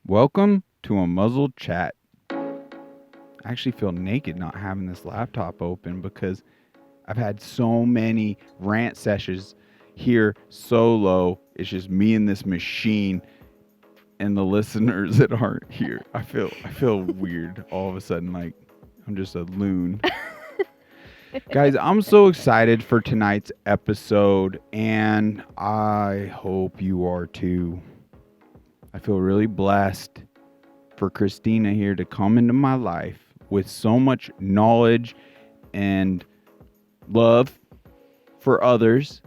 Welcome to a muzzled chat. I actually feel naked not having this laptop open because I've had so many rant sessions here solo. It's just me and this machine and the listeners that aren't here. I feel weird all of a sudden, like I'm just a loon. Guys, I'm so excited for tonight's episode, and I hope you are too. I feel really blessed for Christina here to come into my life with so much knowledge and love for others,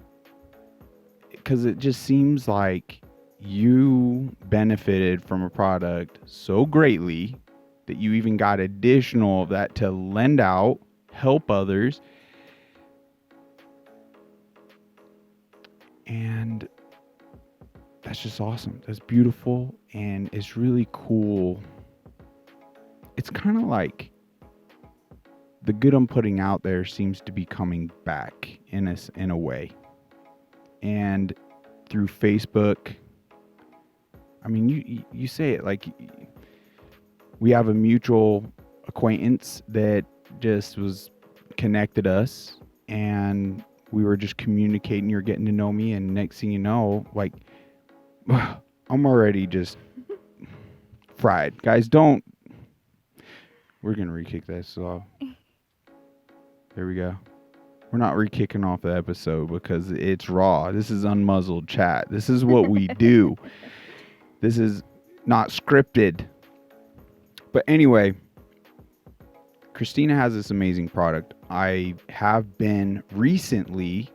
because it just seems like you benefited from a product so greatly that you even got additional of that to lend out, help others. And that's just awesome. That's beautiful. And it's really cool. It's kind of like the good I'm putting out there seems to be coming back in a way. And through Facebook, I mean, you say it like we have a mutual acquaintance that just was connected us, and we were just communicating. You're getting to know me, and next thing you know, like I'm already just fried. Guys, don't. We're gonna re-kick this off. There we go. We're not re-kicking off the episode because it's raw. This is unmuzzled chat. This is what we do. This is not scripted. But anyway, Christina has this amazing product. I have been recently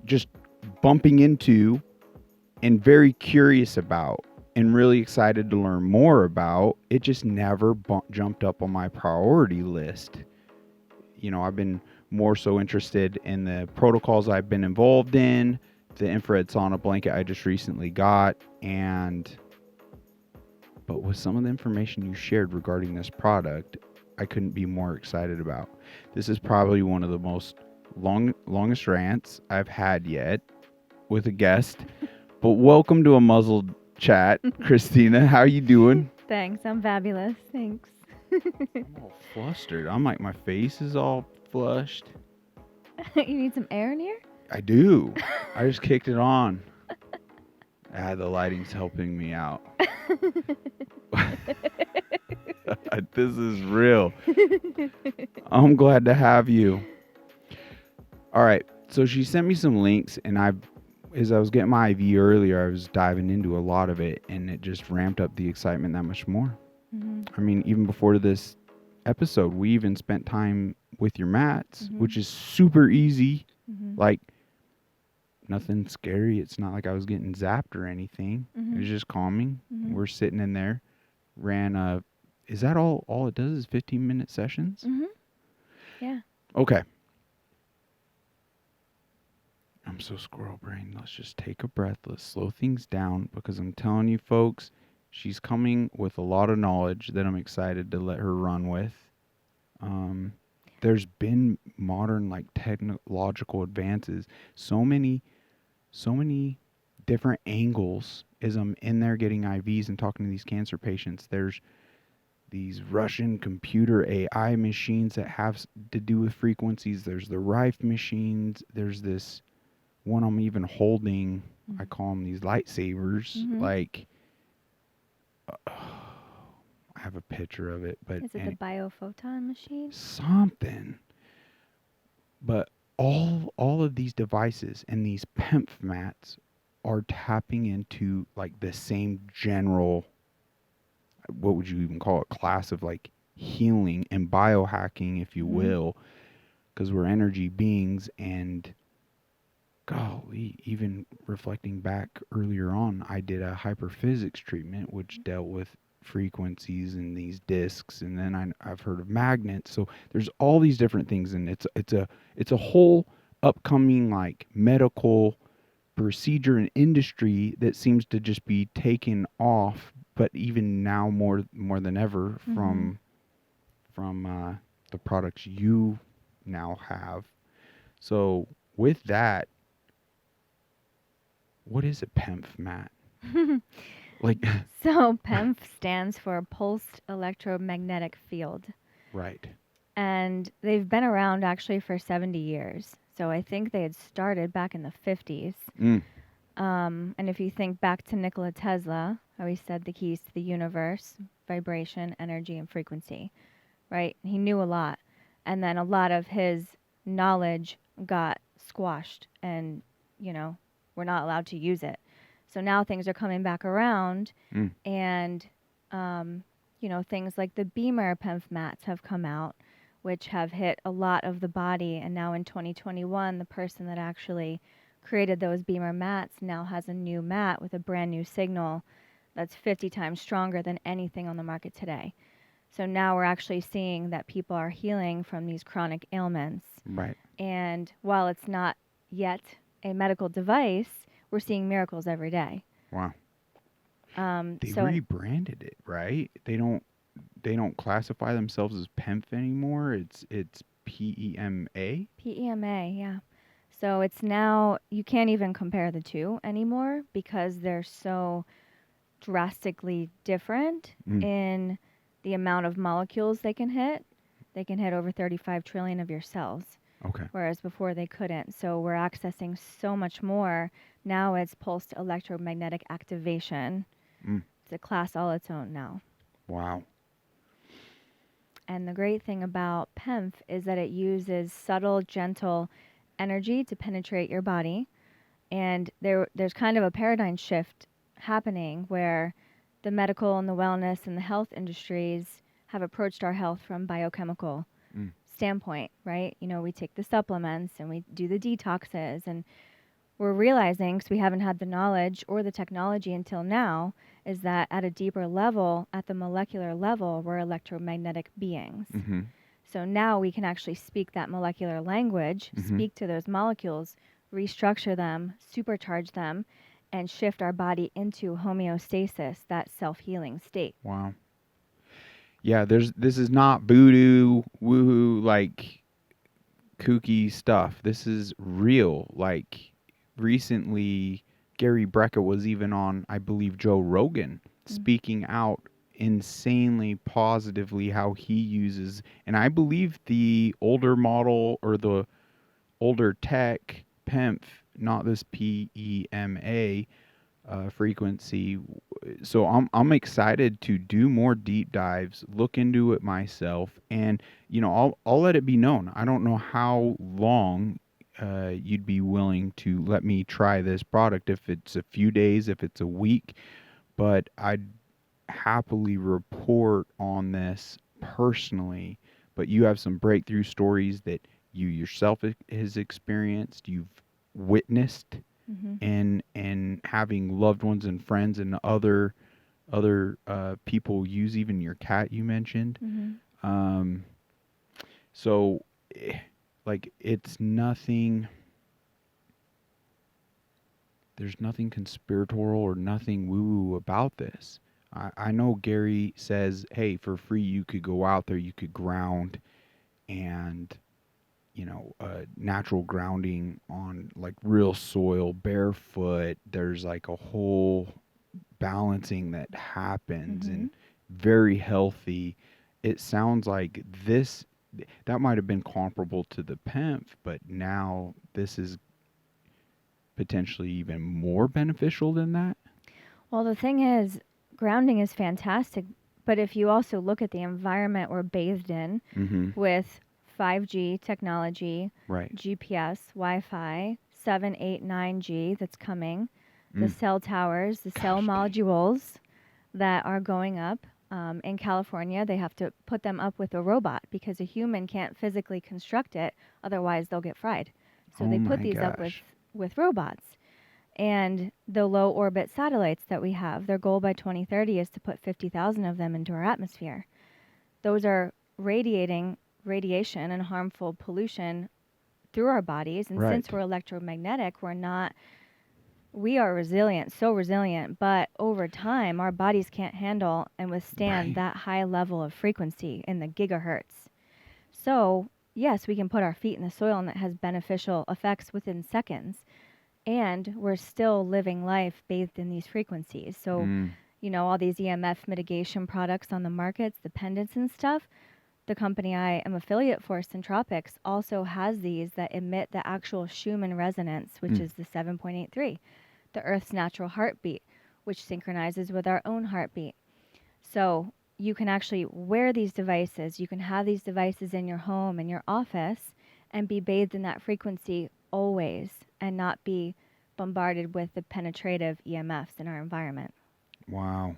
just bumping into and very curious about and really excited to learn more about. It just never jumped up on my priority list. You know, I've been more so interested in the protocols I've been involved in, the infrared sauna blanket I just recently got, but with some of the information you shared regarding this product, I couldn't be more excited about. This is probably one of the most longest rants I've had yet with a guest. But welcome to a muzzled chat, Christina. How are you doing? Thanks, I'm fabulous. Thanks. I'm all flustered. I'm like, my face is all flushed. You need some air in here? I do. I just kicked it on. The lighting's helping me out. This is real. I'm glad to have you. All right. So she sent me some links, and as I was getting my IV earlier, I was diving into a lot of it, and it just ramped up the excitement that much more. Mm-hmm. I mean, even before this episode, we even spent time with your mats, mm-hmm. which is super easy. Mm-hmm. Like, nothing scary. It's not like I was getting zapped or anything. Mm-hmm. It was just calming. Mm-hmm. We're sitting in there. Is that all it does is 15-minute sessions? Mm-hmm. Yeah. Okay. I'm so squirrel brained. Let's just take a breath. Let's slow things down, because I'm telling you, folks, she's coming with a lot of knowledge that I'm excited to let her run with. There's been modern, like, technological advances. So many different angles as I'm in there getting IVs and talking to these cancer patients. There's these Russian computer AI machines that have to do with frequencies. There's the Rife machines. There's this one I'm even holding. Mm-hmm. I call them these lightsabers. Mm-hmm. Like, I have a picture of it, but is it the biophoton machine? Something. But all of these devices and these PEMF mats are tapping into, like, the same general, what would you even call it, class of, like, healing and biohacking, if you mm-hmm. will, because we're energy beings. And golly, even reflecting back earlier on, I did a hyperphysics treatment which dealt with frequencies and these discs, and then I've heard of magnets. So there's all these different things, and it's a whole upcoming, like, medical procedure and industry that seems to just be taken off, but even now more than ever mm-hmm. from the products you now have. So with that, what is a PEMF mat? Like, So PEMF stands for pulsed electromagnetic field. right. And they've been around actually for 70 years. So I think they had started back in the 50s. Mm, And if you think back to Nikola Tesla, how he said the keys to the universe, vibration, energy, and frequency, right? He knew a lot. And then a lot of his knowledge got squashed and, you know, we're not allowed to use it. So now things are coming back around mm, and, you know, things like the Beamer PEMF mats have come out, which have hit a lot of the body. And now in 2021, the person that actually created those Beamer mats now has a new mat with a brand new signal that's 50 times stronger than anything on the market today. So now we're actually seeing that people are healing from these chronic ailments. right. And while it's not yet a medical device, we're seeing miracles every day. Wow. They So rebranded it, right? They don't classify themselves as PEMF anymore. It's PEMA. PEMA, yeah. So it's now, you can't even compare the two anymore because they're so drastically different Mm, in the amount of molecules they can hit. They can hit over 35 trillion of your cells, okay. whereas before they couldn't. So we're accessing so much more. Now it's pulsed electromagnetic activation. Mm, It's a class all its own now. wow. And the great thing about PEMF is that it uses subtle, gentle energy to penetrate your body. And there's kind of a paradigm shift happening where the medical and the wellness and the health industries have approached our health from biochemical Mm, standpoint, right? You know, we take the supplements and we do the detoxes, and we're realizing, because we haven't had the knowledge or the technology until now, is that at a deeper level, at the molecular level, we're electromagnetic beings. mm-hmm. So now we can actually speak that molecular language, Mm-hmm. speak to those molecules, restructure them, supercharge them, and shift our body into homeostasis, that self-healing state. Wow. Yeah, this is not voodoo woohoo like kooky stuff. This is real. Like recently Gary Brecka was even on, I believe, Joe Rogan Mm. speaking out insanely positively how he uses, and I believe the older model or the older tech PEMF, not this PEMA frequency. So I'm excited to do more deep dives, look into it myself, and I'll let it be known. I don't know how long you'd be willing to let me try this product. If it's a few days, if it's a week, but I'd happily report on this personally. But you have some breakthrough stories that you yourself has experienced, you've witnessed, Mm-hmm. and having loved ones and friends and other people use, even your cat you mentioned. Mm-hmm. Um, so, like, it's nothing. There's nothing conspiratorial or nothing woo-woo about this. I know Gary says, hey, for free you could go out there, you could ground and natural grounding on like real soil, barefoot. There's like a whole balancing that happens Mm-hmm. and very healthy. It sounds like this that might have been comparable to the PEMF, but now this is potentially even more beneficial than that. Well, the thing is, grounding is fantastic, but if you also look at the environment we're bathed in Mm-hmm. with 5G technology, Right. GPS, Wi-Fi, 7, 8, 9G that's coming, the Mm. cell towers, the cell Gosh dang. modules that are going up. In California, they have to put them up with a robot because a human can't physically construct it, otherwise they'll get fried. So Oh they put my these up gosh. with robots. And the low orbit satellites that we have, their goal by 2030 is to put 50,000 of them into our atmosphere. Those are radiating radiation and harmful pollution through our bodies. And Right. since we're electromagnetic, we are resilient, so resilient, but over time, our bodies can't handle and withstand Right. that high level of frequency in the gigahertz. So, yes, we can put our feet in the soil and it has beneficial effects within seconds. and we're still living life bathed in these frequencies. So, Mm. all these EMF mitigation products on the markets, the pendants and stuff, the company I am affiliate for, Centropics, also has these that emit the actual Schumann resonance, which is the 7.83, the Earth's natural heartbeat, which synchronizes with our own heartbeat. So you can actually wear these devices. You can have these devices in your home, in your office, and be bathed in that frequency always and not be bombarded with the penetrative EMFs in our environment. Wow.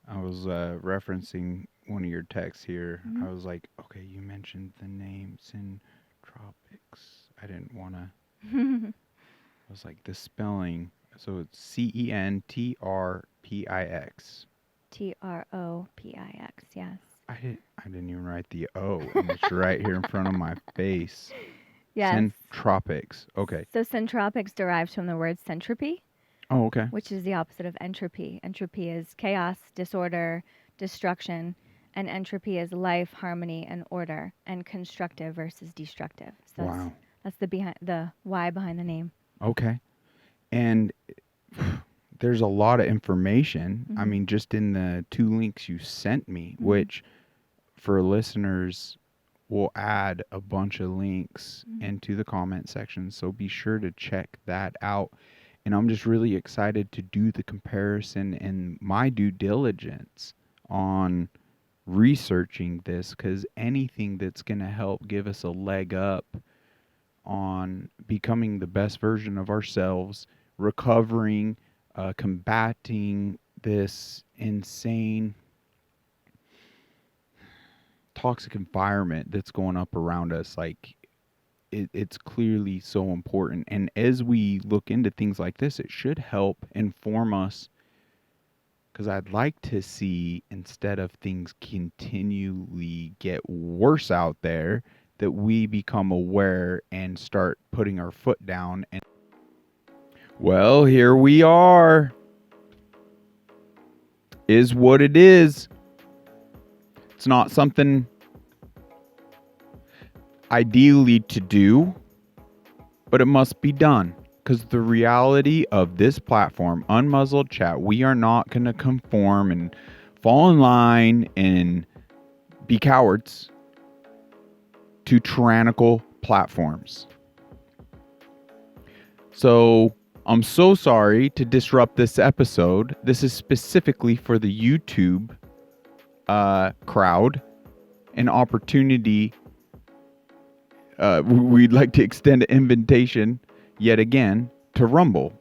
I was referencing one of your texts here. I was like, okay, you mentioned the name Centropics. I didn't want to. I was like, the spelling. So it's CENTRPIX. TROPIX, yes. I didn't even write the O, and it's right here in front of my face. Yes. Centropics. Okay. So centropics derives from the word centropy, Oh, okay. which is the opposite of entropy. Entropy is chaos, disorder, destruction, and entropy is life, harmony, and order, and constructive versus destructive. So Wow. that's the why behind the name. Okay. And there's a lot of information. I Mhm. mean, just in the 2 links you sent me, which for listeners, we'll add a bunch of links into the comment section. So be sure to check that out. And I'm just really excited to do the comparison and my due diligence on researching this, because anything that's going to help give us a leg up on becoming the best version of ourselves, recovering, combating this insane toxic environment that's going up around us, like it's clearly so important. And as we look into things like this, it should help inform us, because I'd like to see, instead of things continually get worse out there, that we become aware and start putting our foot down. And well, here we are. Is what it is. It's not something ideally to do, but it must be done. Because the reality of this platform, Unmuzzled Chat, we are not going to conform and fall in line and be cowards to tyrannical platforms. So I'm so sorry to disrupt this episode. This is specifically for the YouTube crowd, an opportunity. We'd like to extend an invitation yet again to Rumble,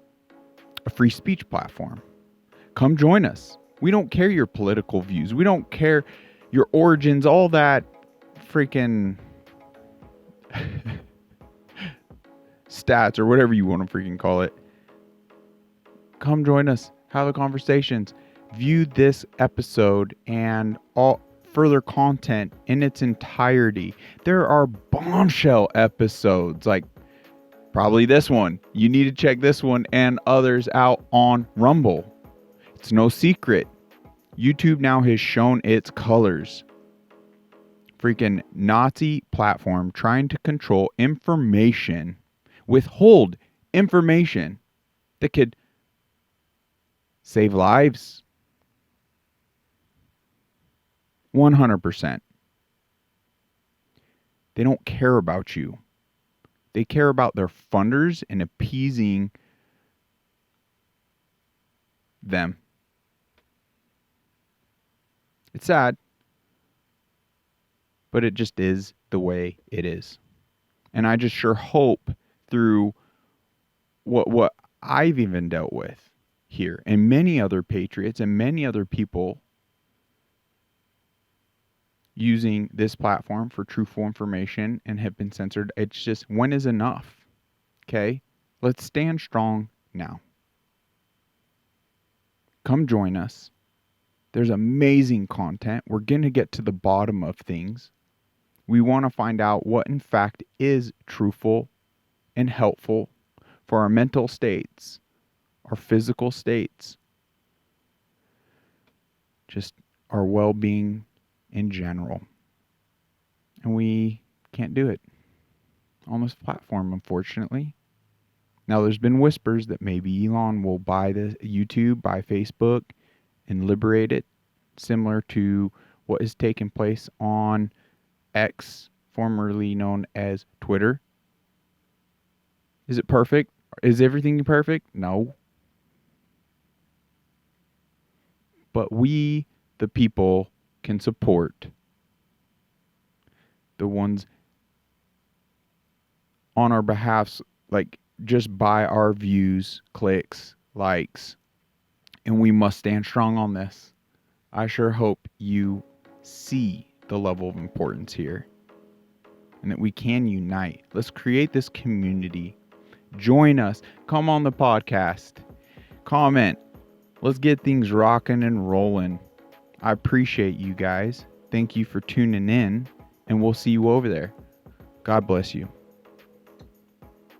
a free speech platform. Come join us. We don't care your political views. We don't care your origins, all that freaking stats or whatever you want to freaking call it. Come join us. Have the conversations. View this episode and all further content in its entirety. There are bombshell episodes, like probably this one. You need to check this one and others out on Rumble. It's no secret. YouTube now has shown its colors. Freaking Nazi platform trying to control information, withhold information that could save lives. 100%. They don't care about you. They care about their funders and appeasing them. It's sad, but it just is the way it is. And I just sure hope through what I've even dealt with here, and many other patriots and many other people using this platform for truthful information and have been censored. It's just, when is enough? Okay? Let's stand strong now. Come join us. There's amazing content. We're going to get to the bottom of things. We want to find out what in fact is truthful and helpful for our mental states, our physical states, just our well-being in general. And we can't do it on this platform, unfortunately. Now, there's been whispers that maybe Elon will buy the YouTube, buy Facebook, and liberate it, similar to what has taken place on X, formerly known as Twitter. Is it perfect? Is everything perfect? No. But we, the people, can support the ones on our behalfs, like just by our views, clicks, likes, and we must stand strong on this. I sure hope you see the level of importance here and that we can unite. Let's create this community. Join us. Come on the podcast. Comment. Let's get things rocking and rolling. I appreciate you guys. Thank you for tuning in, and we'll see you over there. God bless you.